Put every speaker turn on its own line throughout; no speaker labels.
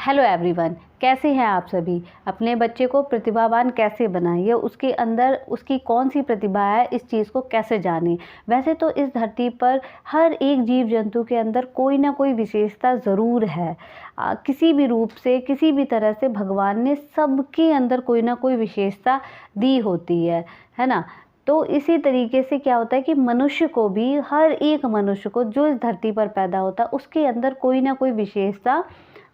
Hello everyone, कैसे हैं आप सभी। अपने बच्चे को प्रतिभावान कैसे बनाएं, या उसके अंदर उसकी कौन सी प्रतिभा है, इस चीज़ को कैसे जानें। वैसे तो इस धरती पर हर एक जीव जंतु के अंदर कोई ना कोई विशेषता ज़रूर है। किसी भी रूप से, किसी भी तरह से भगवान ने सबके अंदर कोई ना कोई विशेषता दी होती है ना। तो इसी तरीके से क्या होता है कि मनुष्य को भी, हर एक मनुष्य को जो इस धरती पर पैदा होता है, उसके अंदर कोई ना कोई विशेषता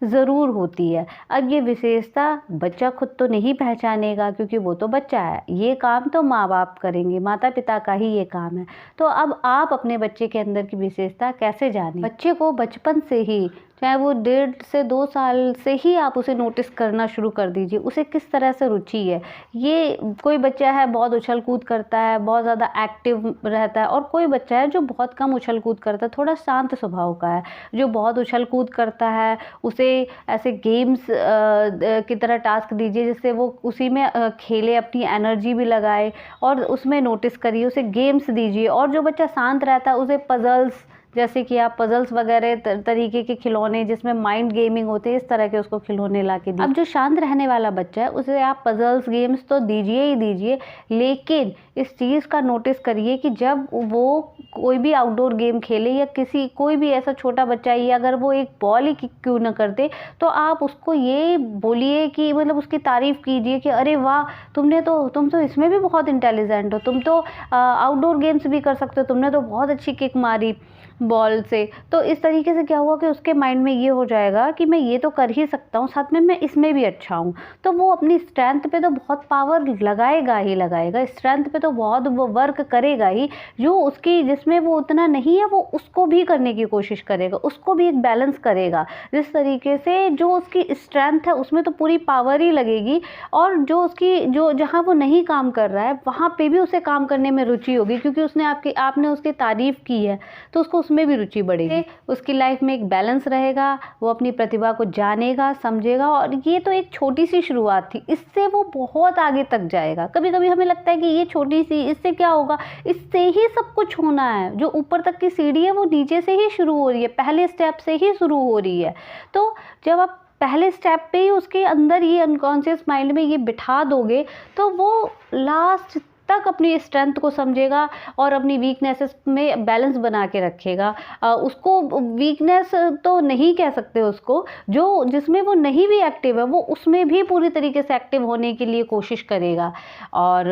ज़रूर होती है। अब ये विशेषता बच्चा खुद तो नहीं पहचानेगा, क्योंकि वो तो बच्चा है। ये काम तो माँ बाप करेंगे, माता पिता का ही ये काम है। तो अब आप अपने बच्चे के अंदर की विशेषता कैसे जानें। बच्चे को बचपन से ही, चाहे वो 1.5 से 2 साल से ही आप उसे नोटिस करना शुरू कर दीजिए, उसे किस तरह से रुचि है। ये कोई बच्चा है बहुत उछल कूद करता है, बहुत ज़्यादा एक्टिव रहता है, और कोई बच्चा है जो बहुत कम उछल कूद करता है, थोड़ा शांत स्वभाव का है। जो बहुत उछल कूद करता है, उसे ऐसे गेम्स की तरह टास्क दीजिए जिससे वो उसी में खेले, अपनी एनर्जी भी लगाए, और उसमें नोटिस करिए, उसे गेम्स दीजिए। और जो बच्चा शांत रहता है उसे पजल्स, जैसे कि आप पजल्स वगैरह तरीके के खिलौने जिसमें माइंड गेमिंग होते हैं, इस तरह के उसको खिलौने ला के दिए। अब जो शांत रहने वाला बच्चा है उसे आप पजल्स गेम्स तो दीजिए ही दीजिए, लेकिन इस चीज़ का नोटिस करिए कि जब वो कोई भी आउटडोर गेम खेले, या कोई भी ऐसा छोटा बच्चा है, या अगर वो एक बॉल ही क्यों न कर दे, तो आप उसको ये बोलिए कि मतलब उसकी तारीफ़ कीजिए कि अरे वाह, तुम तो इसमें भी बहुत इंटेलिजेंट हो, तुम तो आउटडोर गेम्स भी कर सकते हो, तुमने तो बहुत अच्छी किक मारी बॉल से। तो इस तरीके से क्या हुआ कि उसके माइंड में ये हो जाएगा कि मैं ये तो कर ही सकता हूँ, साथ में मैं इसमें भी अच्छा हूँ। तो वो अपनी स्ट्रेंथ पे तो बहुत पावर लगाएगा ही लगाएगा, स्ट्रेंथ पे तो बहुत वो वर्क करेगा ही। जो उसकी जिसमें वो उतना नहीं है, वो उसको भी करने की कोशिश करेगा, उसको भी एक बैलेंस करेगा। जिस तरीके से जो उसकी स्ट्रेंथ है उसमें तो पूरी पावर ही लगेगी, और जो उसकी जो जहाँ वो नहीं काम कर रहा है वहाँ पे भी उसे काम करने में रुचि होगी, क्योंकि आपने उसकी तारीफ़ की है, तो उसको उसमें भी रुचि बढ़ेगी। उसकी लाइफ में एक बैलेंस रहेगा, वो अपनी प्रतिभा को जानेगा, समझेगा। और ये तो एक छोटी सी शुरुआत थी, इससे वो बहुत आगे तक जाएगा। कभी कभी हमें लगता है कि ये छोटी सी, इससे क्या होगा, इससे ही सब कुछ होना है। जो ऊपर तक की सीढ़ी है वो नीचे से ही शुरू हो रही है, पहले स्टेप से ही शुरू हो रही है। तो जब आप पहले स्टेप पे ही उसके अंदर ये अनकॉन्शियस माइंड में ये बिठा दोगे, तो वो लास्ट तक अपनी स्ट्रेंथ को समझेगा और अपनी वीकनेसेस में बैलेंस बना के रखेगा। उसको वीकनेस तो नहीं कह सकते उसको, जो जिसमें वो नहीं भी एक्टिव है, वो उसमें भी पूरी तरीके से एक्टिव होने के लिए कोशिश करेगा। और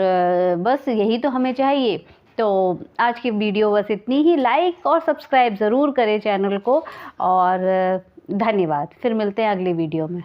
बस यही तो हमें चाहिए। तो आज की वीडियो बस इतनी ही। लाइक और सब्सक्राइब ज़रूर करें चैनल को, और धन्यवाद। फिर मिलते हैं अगली वीडियो में।